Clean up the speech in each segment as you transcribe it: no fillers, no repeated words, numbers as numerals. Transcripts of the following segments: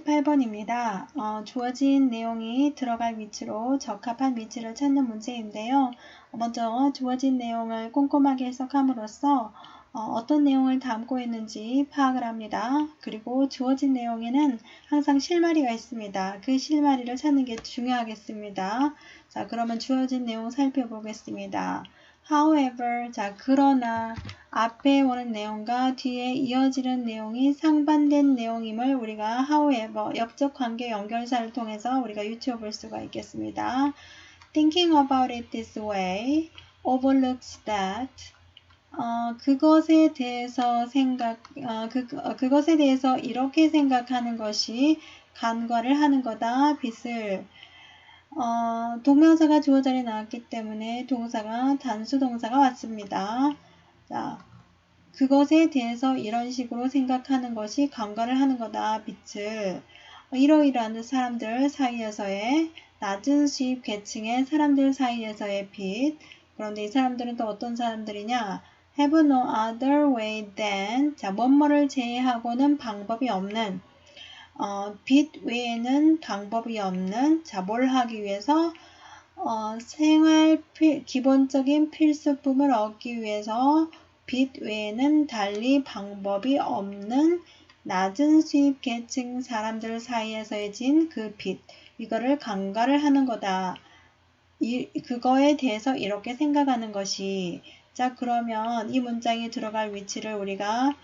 28번입니다. 주어진 내용이 들어갈 위치로 적합한 위치를 찾는 문제인데요. 먼저 주어진 내용을 꼼꼼하게 해석함으로써 어떤 내용을 담고 있는지 파악을 합니다. 그리고 주어진 내용에는 항상 실마리가 있습니다. 그 실마리를 찾는 게 중요하겠습니다. 자, 그러면 주어진 내용 살펴보겠습니다. However, 자, 그러나 앞에 오는 내용과 뒤에 이어지는 내용이 상반된 내용임을 우리가 however, 옆적 관계 연결사를 통해서 우리가 유추해 볼 수가 있겠습니다. Thinking about it this way overlooks that 그것에 대해서 그것에 대해서 이렇게 생각하는 것이 간과를 하는 거다. 빛을 동명사가 주어 자리에 나왔기 때문에 동사가 단수 동사가 왔습니다. 자, 그것에 대해서 이런 식으로 생각하는 것이 간과를 하는 거다. 빛을 이러이러한 사람들 사이에서의 낮은 수입 계층의 사람들 사이에서의 빛. 그런데 이 사람들은 또 어떤 사람들이냐? Have no other way than 자, 뭐뭐를 제외하고는 방법이 없는 빛 외에는 방법이 없는 자, 뭘 하기 위해서 기본적인 필수품을 얻기 위해서 빛 외에는 달리 방법이 없는 낮은 수입 계층 사람들 사이에서의 진 그 빛. 이거를 간과를 하는 거다. 그거에 대해서 이렇게 생각하는 것이 자, 그러면 이 문장에 들어갈 위치를 우리가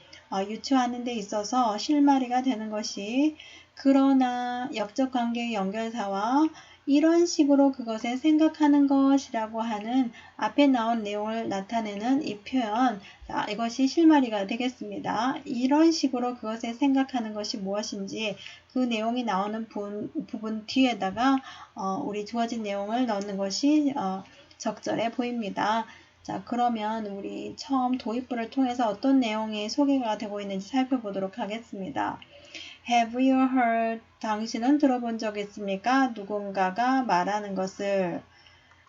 유추하는 데 있어서 실마리가 되는 것이 그러나 역적 관계의 연결사와 이런 식으로 그것에 생각하는 것이라고 하는 앞에 나온 내용을 나타내는 이 표현, 자, 이것이 실마리가 되겠습니다. 이런 식으로 그것에 생각하는 것이 무엇인지 그 내용이 나오는 부분 뒤에다가 우리 주어진 내용을 넣는 것이 적절해 보입니다. 자, 그러면 우리 처음 도입부를 통해서 어떤 내용이 소개가 되고 있는지 살펴보도록 하겠습니다. Have you heard? 당신은 들어본 적 있습니까? 누군가가 말하는 것을.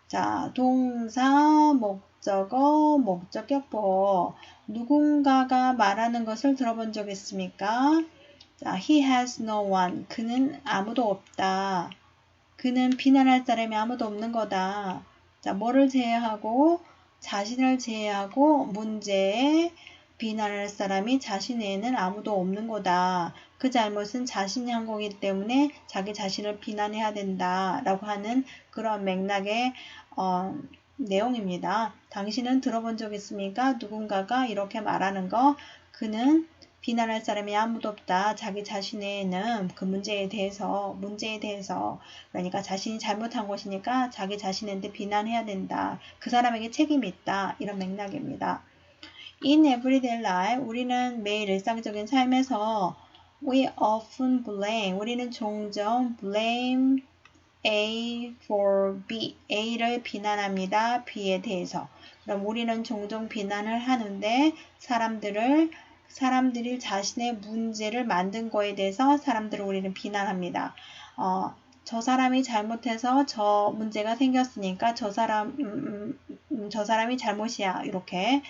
자, 동사, 목적어, 목적격보. 누군가가 말하는 것을 들어본 적 있습니까? 자, he has no one. 그는 아무도 없다. 그는 비난할 사람이 아무도 없는 거다. 자, 뭐를 제외하고? 자신을 제외하고 문제에 비난할 사람이 자신 외에는 아무도 없는 거다. 그 잘못은 자신이 한 거기 때문에 자기 자신을 비난해야 된다. 라고 하는 그런 맥락의 내용입니다. 당신은 들어본 적 있습니까? 누군가가 이렇게 말하는 거. 그는 비난할 사람이 아무도 없다. 자기 자신에는 그 문제에 대해서 그러니까 자신이 잘못한 것이니까 자기 자신한테 비난해야 된다. 그 사람에게 책임이 있다. 이런 맥락입니다. In everyday life, 우리는 매일 일상적인 삶에서 we often blame, 우리는 종종 blame A for B, A를 비난합니다. B에 대해서. 그럼 우리는 종종 비난을 하는데 사람들이 자신의 문제를 만든 거에 대해서 사람들을 우리는 비난합니다. 저 사람이 잘못해서 저 문제가 생겼으니까 저 사람이 잘못이야. 이렇게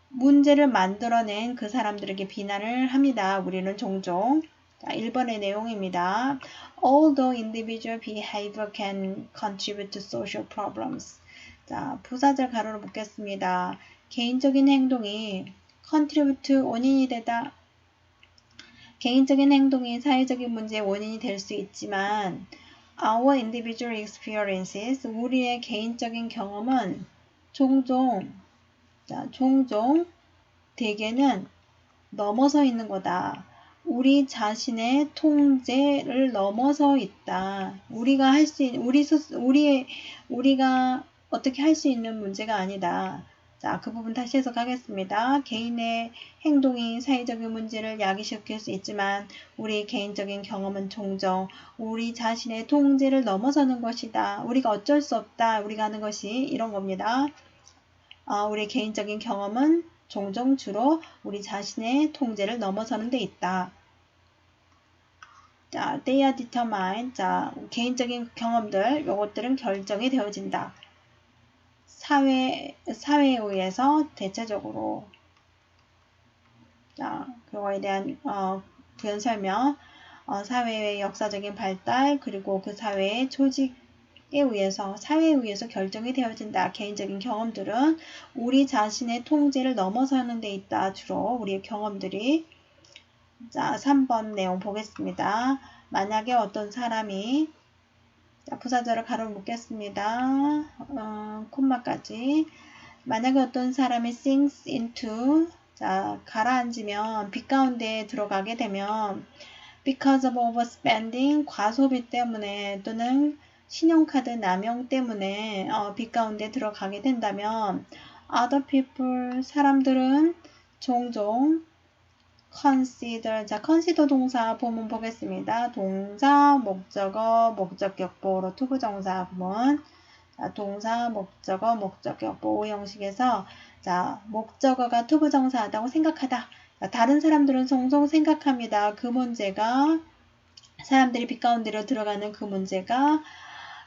문제를 만들어낸 그 사람들에게 비난을 합니다. 우리는 종종. 자, 1번의 내용입니다. Although individual behavior can contribute to social problems. 자, 부사절 가로로 묶겠습니다. 개인적인 행동이 contribute 원인이 되다. 개인적인 행동이 사회적인 문제의 원인이 될 수 있지만 our individual experiences, 우리의 개인적인 경험은 종종 대개는 넘어서 있는 거다. 우리 자신의 통제를 넘어서 있다. 우리가 어떻게 할 수 있는 문제가 아니다. 자, 그 부분 다시 해석하겠습니다. 개인의 행동이 사회적인 문제를 야기시킬 수 있지만 우리 개인적인 경험은 종종 우리 자신의 통제를 넘어서는 것이다. 우리가 어쩔 수 없다. 우리가 하는 것이 이런 겁니다. 우리 개인적인 경험은 종종 주로 우리 자신의 통제를 넘어서는 데 있다. 자, they are determined. 자, 개인적인 경험들, 요것들은 결정이 되어진다. 사회에 의해서 대체적으로. 자, 그거에 대한 부연 설명. 사회의 역사적인 발달, 그리고 그 사회의 조직에 사회에 의해서 결정이 되어진다. 개인적인 경험들은 우리 자신의 통제를 넘어서는 데 있다. 주로 우리의 경험들이. 자, 3번 내용 보겠습니다. 만약에 어떤 사람이, 자, 부사절을 가로 묶겠습니다. 콤마까지. 만약에 어떤 사람이 sinks into, 자, 가라앉으면, 빛 가운데에 들어가게 되면, because of overspending, 과소비 때문에, 또는 신용카드 남용 때문에, 빛 가운데 들어가게 된다면, other people, 사람들은 종종, consider, 자, consider 동사 부분 보겠습니다. 동사, 목적어, 목적격보로 투부정사 부분. 자, 동사, 목적어, 목적격보 5 형식에서, 자, 목적어가 투부정사하다고 생각하다. 자, 다른 사람들은 종종 생각합니다. 그 문제가, 사람들이 빛 가운데로 들어가는 그 문제가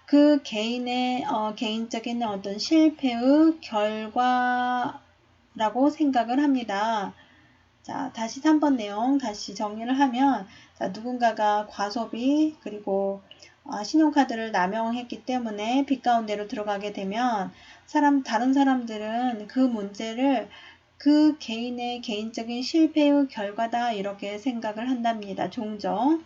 그 개인의 개인적인 어떤 실패의 결과라고 생각을 합니다. 자, 다시 3번 내용 다시 정리를 하면, 자, 누군가가 과소비 그리고 신용카드를 남용했기 때문에 빛 가운데로 들어가게 되면 다른 사람들은 그 문제를 그 개인의 개인적인 실패의 결과다 이렇게 생각을 한답니다. 종종.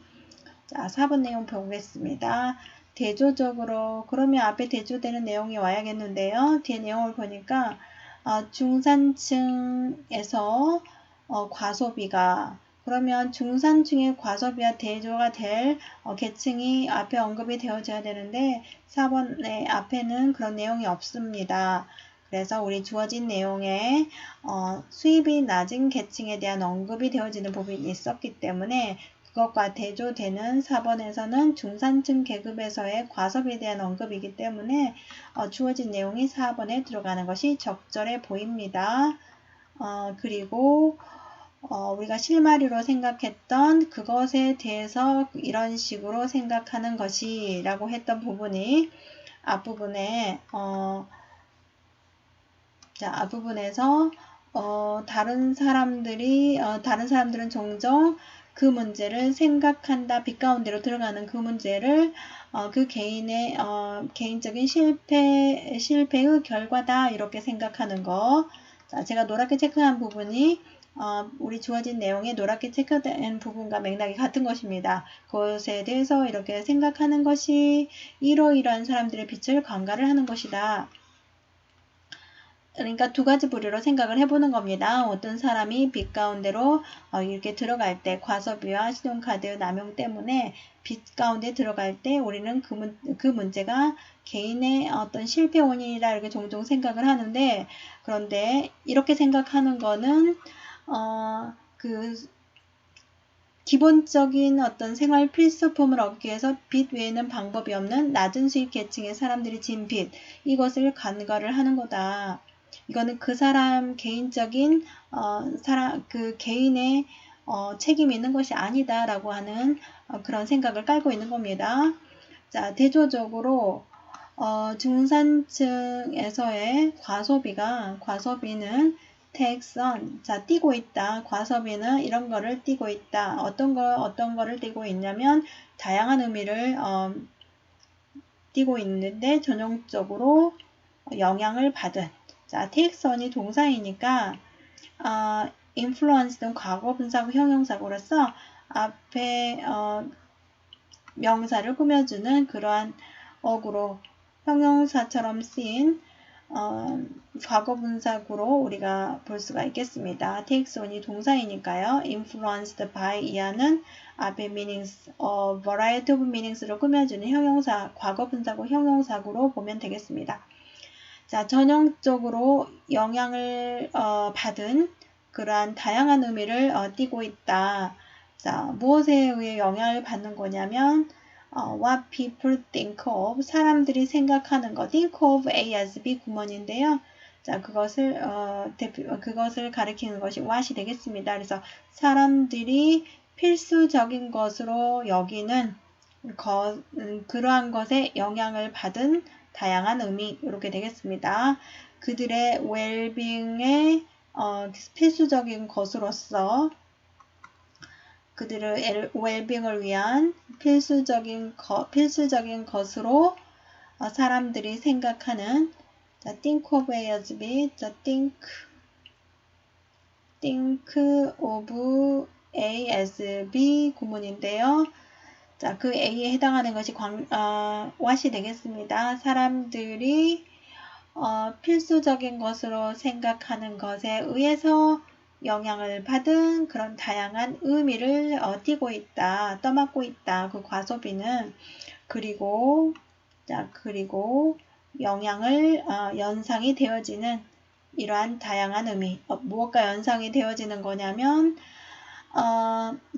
자, 4번 내용 보겠습니다. 대조적으로, 그러면 앞에 대조되는 내용이 와야겠는데요. 뒤에 내용을 보니까 중산층에서 과소비가, 그러면 중산층의 과소비와 대조가 될 계층이 앞에 언급이 되어져야 되는데 4번의 앞에는 그런 내용이 없습니다. 그래서 우리 주어진 내용에 수입이 낮은 계층에 대한 언급이 되어지는 부분이 있었기 때문에 그것과 대조되는 4번에서는 중산층 계급에서의 과소비에 대한 언급이기 때문에 주어진 내용이 4번에 들어가는 것이 적절해 보입니다. 그리고 우리가 실마리로 생각했던 그것에 대해서 이런 식으로 생각하는 것이라고 했던 부분이 앞부분에 앞부분에서 다른 사람들은 종종 그 문제를 생각한다. 빛 가운데로 들어가는 그 문제를 그 개인의 개인적인 실패의 결과다 이렇게 생각하는 거. 자, 제가 노랗게 체크한 부분이 우리 주어진 내용에 노랗게 체크된 부분과 맥락이 같은 것입니다. 그것에 대해서 이렇게 생각하는 것이 이러이러한 사람들의 빛을 관가를 하는 것이다. 그러니까 두 가지 부류로 생각을 해보는 겁니다. 어떤 사람이 빛 가운데로 이렇게 들어갈 때 과소비와 신용카드 남용 때문에 빛 가운데 들어갈 때 우리는 그 문제가 개인의 어떤 실패 원인이라 이렇게 종종 생각을 하는데, 그런데 이렇게 생각하는 거는 기본적인 어떤 생활 필수품을 얻기 위해서 빚 외에는 방법이 없는 낮은 수입 계층의 사람들이 진 빚, 이것을 간과를 하는 거다. 이거는 그 사람 개인적인 그 개인의 책임이 있는 것이 아니다라고 하는 그런 생각을 깔고 있는 겁니다. 자, 대조적으로 중산층에서의 과소비는 takes on, 자, 띄고 있다. 과소비는 이런 거를 띄고 있다. 어떤 거를 띄고 있냐면 다양한 의미를 띄고 있는데 전형적으로 영향을 받은. 자, takes on이 동사이니까 influence는 과거 분사구 형용사구로서 앞에 명사를 꾸며주는 그러한 어구로 형용사처럼 쓰인 과거 분사구로 우리가 볼 수가 있겠습니다. takes on이 동사이니까요. influenced by 이하는 앞에 meanings, variety of meanings로 꾸며주는 형용사, 과거 분사구 형용사구로 보면 되겠습니다. 자, 전형적으로 영향을 받은 그러한 다양한 의미를 띠고 있다. 자, 무엇에 의해 영향을 받는 거냐면 what people think of, 사람들이 생각하는 것, think of A as B 구문인데요. 자, 그것을 가리키는 것이 what이 되겠습니다. 그래서 사람들이 필수적인 것으로 여기는 그러한 것에 영향을 받은 다양한 의미, 이렇게 되겠습니다. 그들의 웰빙의 필수적인 것으로서 그들의 웰빙을 위한 필수적인 것으로 사람들이 생각하는 자, think of A as B, 자, think of A as B 구문인데요. 자, 그 A에 해당하는 것이 what이 되겠습니다. 사람들이 필수적인 것으로 생각하는 것에 의해서 영향을 받은 그런 다양한 의미를 띠고 있다, 떠맡고 있다. 그 과소비는 그리고 영향을 연상이 되어지는 이러한 다양한 의미. 무엇과 연상이 되어지는 거냐면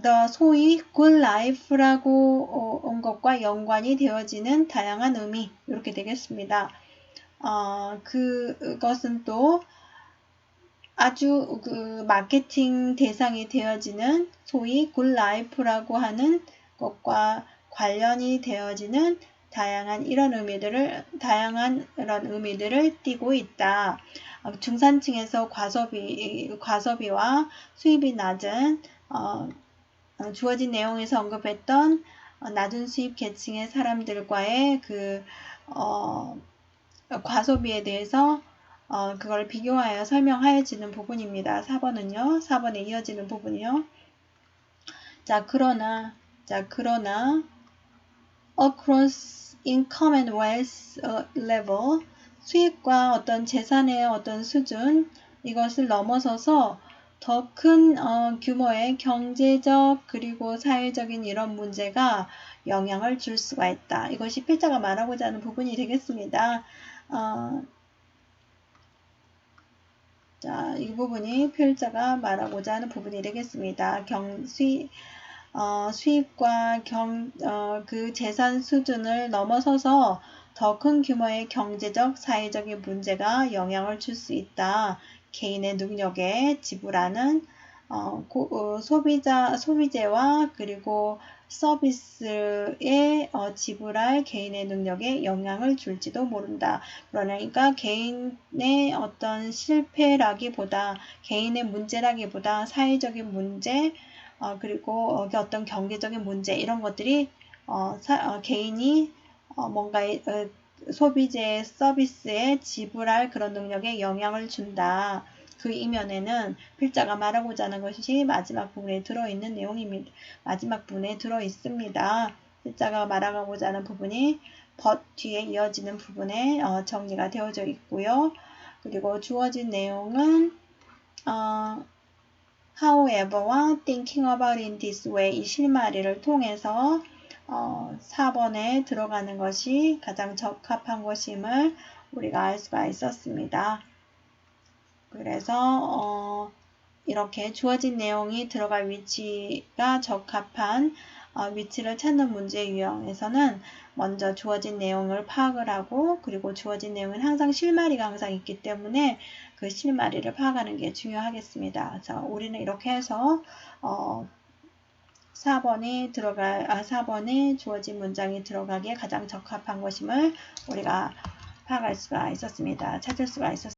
the 소위 good life라고 온 것과 연관이 되어지는 다양한 의미 이렇게 되겠습니다. 그것은 또 아주 마케팅 대상이 되어지는 소위 good life라고 하는 것과 관련이 되어지는 다양한 이런 의미들을 띠고 있다. 중산층에서 과소비와 수입이 낮은 주어진 내용에서 언급했던 낮은 수입 계층의 사람들과의 과소비에 대해서 그걸 비교하여 설명하여지는 부분입니다. 4번은요. 4번에 이어지는 부분이요. 자, 그러나 across income and wealth level 수익과 어떤 재산의 어떤 수준 이것을 넘어서서 더 큰 규모의 경제적 그리고 사회적인 이런 문제가 영향을 줄 수가 있다. 이것이 필자가 말하고자 하는 부분이 되겠습니다. 자, 이 부분이 필자가 말하고자 하는 부분이 되겠습니다. 수입과 그 재산 수준을 넘어서서 더 큰 규모의 경제적, 사회적인 문제가 영향을 줄 수 있다. 개인의 능력에 지불하는 소비재와 그리고 서비스에 지불할 개인의 능력에 영향을 줄지도 모른다. 그러니까 개인의 어떤 실패라기보다 개인의 문제라기보다 사회적인 문제 그리고 어떤 경제적인 문제 이런 것들이 개인이 뭔가의 소비재 서비스에 지불할 그런 능력에 영향을 준다. 그 이면에는 필자가 말하고자 하는 것이 마지막 부분에 들어있는 내용입니다. 마지막 부분에 들어있습니다. 필자가 말하고자 하는 부분이 but 뒤에 이어지는 부분에 정리가 되어져 있고요. 그리고 주어진 내용은 however와 thinking about in this way 이 실마리를 통해서 4번에 들어가는 것이 가장 적합한 것임을 우리가 알 수가 있었습니다. 그래서 이렇게 주어진 내용이 들어갈 위치가 적합한 위치를 찾는 문제 유형에서는 먼저 주어진 내용을 파악을 하고 그리고 주어진 내용은 항상 실마리가 항상 있기 때문에 그 실마리를 파악하는 게 중요하겠습니다. 자, 우리는 이렇게 해서 4번에 주어진 문장이 들어가기에 가장 적합한 것임을 우리가 파악할 수가 있었습니다. 찾을 수가 있었습니다.